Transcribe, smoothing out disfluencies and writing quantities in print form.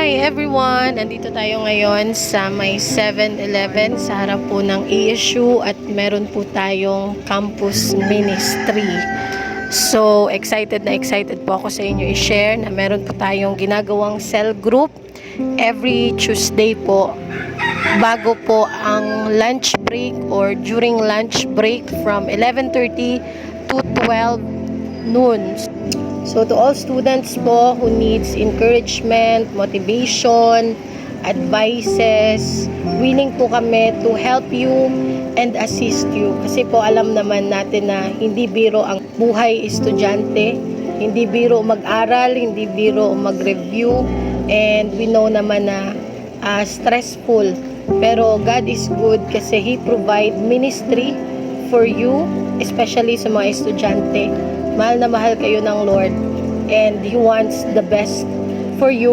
Hi everyone! Nandito tayo ngayon sa may 7-Eleven sa harap po ng ASU at meron po tayong campus ministry. So, excited na excited po ako sa inyo i-share na meron po tayong ginagawang cell group every Tuesday po bago po ang lunch break or during lunch break from 11:30 to 12 noon. So to all students po who needs encouragement, motivation, advices, willing po kami to help you and assist you. Kasi po alam naman natin na hindi biro ang buhay estudyante, hindi biro mag-aral, hindi biro mag-review, and we know naman na stressful. Pero God is good kasi He provide ministry for you, especially sa mga estudyante. Mahal na mahal kayo ng Lord and He wants the best for you.